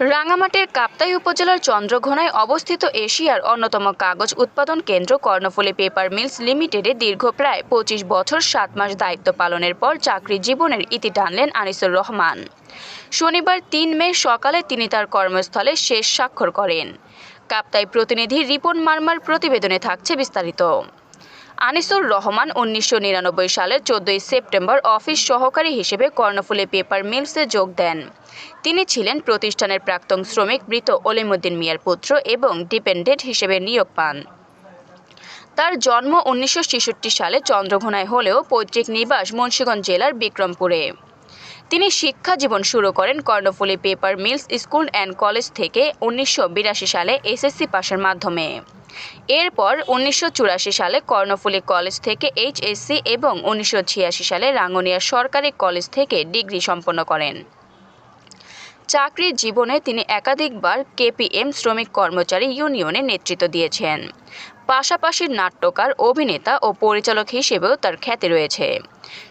রাঙামাটির কাপ্তাই উপজেলার চন্দ্রঘোনায় অবস্থিত এশিয়ার অন্যতম কাগজ উৎপাদন কেন্দ্র কর্ণফুলী পেপার মিলস লিমিটেডে দীর্ঘ প্রায় ২৫ বছর ৭ মাস দায়িত্ব পালনের পর চাকরি জীবনের ইতি টানলেন আনিসুর রহমান। শনিবার ৩ মে সকালে তিনি তার কর্মস্থলে শেষ স্বাক্ষর করেন। কাপ্তাই প্রতিনিধি রিপন মার্মার প্রতিবেদনে থাকছে বিস্তারিত। আনিসুর রহমান ১৯৯৯ সালের ১৪ সেপ্টেম্বর অফিস সহকারী হিসেবে কর্ণফুলী পেপার মিলসে যোগ দেন। তিনি ছিলেন প্রতিষ্ঠানের প্রাক্তন শ্রমিক মৃত অলিমুদ্দিন মিয়ার পুত্র এবং ডিপেন্ডেন্ট হিসেবে নিয়োগ পান। তার জন্ম ১৯৬৬ সালে চন্দ্রঘোনায় হলেও পৈতৃক নিবাস মুন্সিগঞ্জ জেলার বিক্রমপুরে। তিনি শিক্ষা জীবন শুরু করেন Karnaphuli paper mills school and college থেকে ১৯৮২ সালে এসএসসি পাশের মাধ্যমে। এরপর ১৯৮৪ সালে কর্ণফুলী কলেজ থেকে এইচএসসি এবং ১৯৮৬ সালে রাঙ্গুনিয়া সরকারি কলেজ থেকে ডিগ্রি সম্পন্ন করেন। চাকরির জীবনে তিনি একাধিকবার কেপিএম শ্রমিক কর্মচারী ইউনিয়নে নেতৃত্ব দিয়েছেন। পাশাপাশি নাট্যকার, অভিনেতা ও পরিচালক হিসেবেও তার খ্যাতি রয়েছে।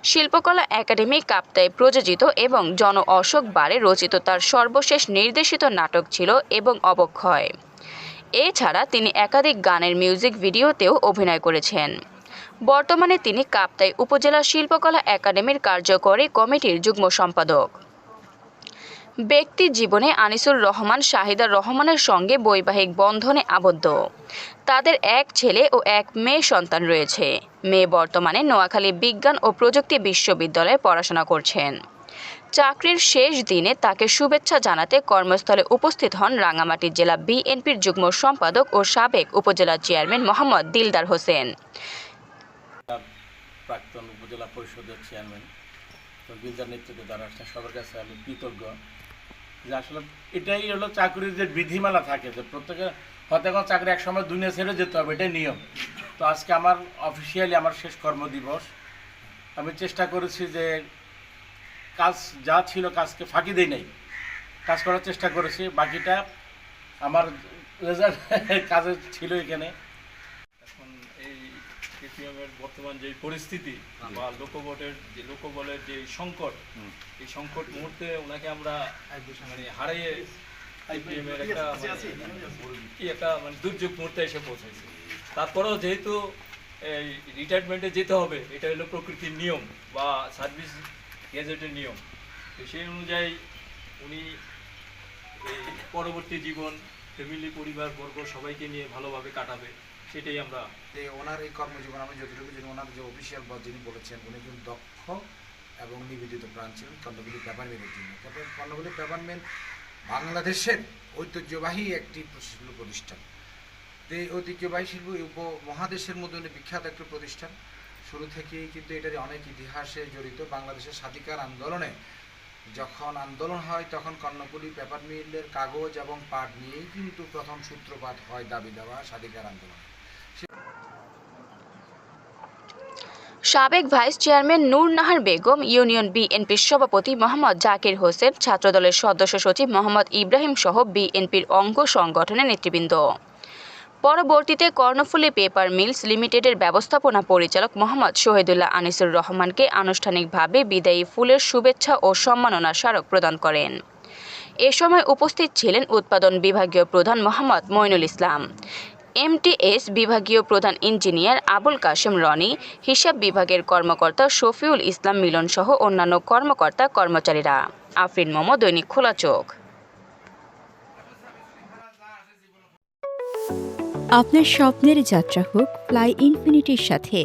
শিল্পকলা একাডেমি কাপ্তাই প্রযোজিত এবং জন অশোক বারে রচিত তার সর্বশেষ নির্দেশিত নাটক ছিল এবং অবক্ষয়। এছাড়া তিনি একাধিক গানের মিউজিক ভিডিওতেও অভিনয় করেছেন। বর্তমানে তিনি কাপ্তাই উপজেলা শিল্পকলা একাডেমির কার্যকরী কমিটির যুগ্ম সম্পাদক। ব্যক্তি জীবনে আনিসুর রহমান শাহিদা রহমানের সঙ্গে বৈবাহিক বন্ধনে আবদ্ধ। তাদের এক ছেলে ও এক মেয়ে সন্তান রয়েছে। মেয়ে বর্তমানে নোয়াখালী বিজ্ঞান ও প্রযুক্তি বিশ্ববিদ্যালয়ে পড়াশোনা করছেন। চাকরির শেষ দিনে তাকে শুভেচ্ছা জানাতে কর্মস্থলে উপস্থিত হন রাঙ্গামাটি জেলা বিএনপির যুগ্ম সম্পাদক ও সাবেক উপজেলা চেয়ারম্যান মোহাম্মদ দিলদার হোসেন। প্রাক্তন উপজেলা পরিষদের চেয়ারম্যান দিলদার নেতৃত্বে যারা আসছেন সবার কাছে আমি কৃতজ্ঞ যে আসলে এটাই হলো চাকরির যে বিধিমালা থাকে যে প্রত্যেকের হয়তো এখন চাকরি একসময় দুনিয়া ছেড়ে যেতে হবে, এটাই নিয়ম। তো আজকে আমার অফিসিয়ালি আমার শেষ কর্মদিবস। আমি চেষ্টা করেছি যে কাজ যা ছিল কাজকে ফাঁকি দেই নাই, কাজ করার চেষ্টা করেছি। বাকিটা আমার রেজাল্ট কাজে ছিল এখানে। এখন এই কেপিএমের বর্তমান যে পরিস্থিতি বা লোকবলের যে সংকট, এই সংকট মুহূর্তে ওনাকে আমরা মানে হারিয়ে কেপিএমের একটা মানে দুর্যোগ মুহূর্তে এসে পৌঁছেছে। তারপরেও যেহেতু এই রিটায়ারমেন্টে যেতে হবে, এটা হলো প্রকৃতির নিয়ম বা সার্ভিস গেজেটের নিয়ম। তো সেই অনুযায়ী উনি এই পরবর্তী জীবন ফ্যামিলি, পরিবারবর্গ সবাইকে নিয়ে ভালোভাবে কাটাবে, সেটাই আমরা ওনার এই কর্মজীবন আমি যতটুকু জানি, ওনার যে অফিসিয়াল বস যিনি বলেছেন উনি কিন্তু দক্ষ এবং নিবেদিত প্রাণ ছিলেন কর্ণফুলী পেপার মিলের জন্য। তারপরে কর্ণফুলী পেপার মিল বাংলাদেশের ঐতিহ্যবাহী একটি শিল্প প্রতিষ্ঠান। তো এই ঐতিহ্যবাহী শিল্প উপমহাদেশের মধ্যে বিখ্যাত একটি প্রতিষ্ঠান। শুরু থেকেই কিন্তু এটার অনেক ইতিহাসে জড়িত। বাংলাদেশের স্বাধিকার আন্দোলনে যখন আন্দোলন হয় তখন কর্ণফুলী পেপার মিলের কাগজ এবং পাট নিয়েই কিন্তু প্রথম সূত্রপাত হয় দাবি দেওয়া স্বাধিকার আন্দোলন। সাবেক ভাইস চেয়ারম্যান নূর নাহার বেগম, ইউনিয়ন বিএনপির সভাপতি মোহাম্মদ জাকির হোসেন, ছাত্রদলের সদস্য সচিব মোহাম্মদ ইব্রাহিম সহ বিএনপির অঙ্গ সংগঠনের নেতৃবৃন্দ। পরবর্তীতে কর্ণফুলী পেপার মিলস লিমিটেডের ব্যবস্থাপনা পরিচালক মোহাম্মদ শহীদুল্লাহ আনিসুর রহমানকে আনুষ্ঠানিকভাবে বিদায়ী ফুলের শুভেচ্ছা ও সম্মাননা স্মারক প্রদান করেন। এ সময় উপস্থিত ছিলেন উৎপাদন বিভাগীয় প্রধান মোহাম্মদ মইনুল ইসলাম, এমটিএস বিভাগীয় প্রধান ইঞ্জিনিয়ার আবুল কাশেম রনি, হিসাব বিভাগের কর্মকর্তা শফিউল ইসলাম মিলন সহ অন্যান্য কর্মকর্তা কর্মচারীরা। আফরিন মোমো, দৈনিক খোলা চোখ। আপনার স্বপ্নের যাত্রা হোক ফ্লাই ইনফিনিটির সাথে।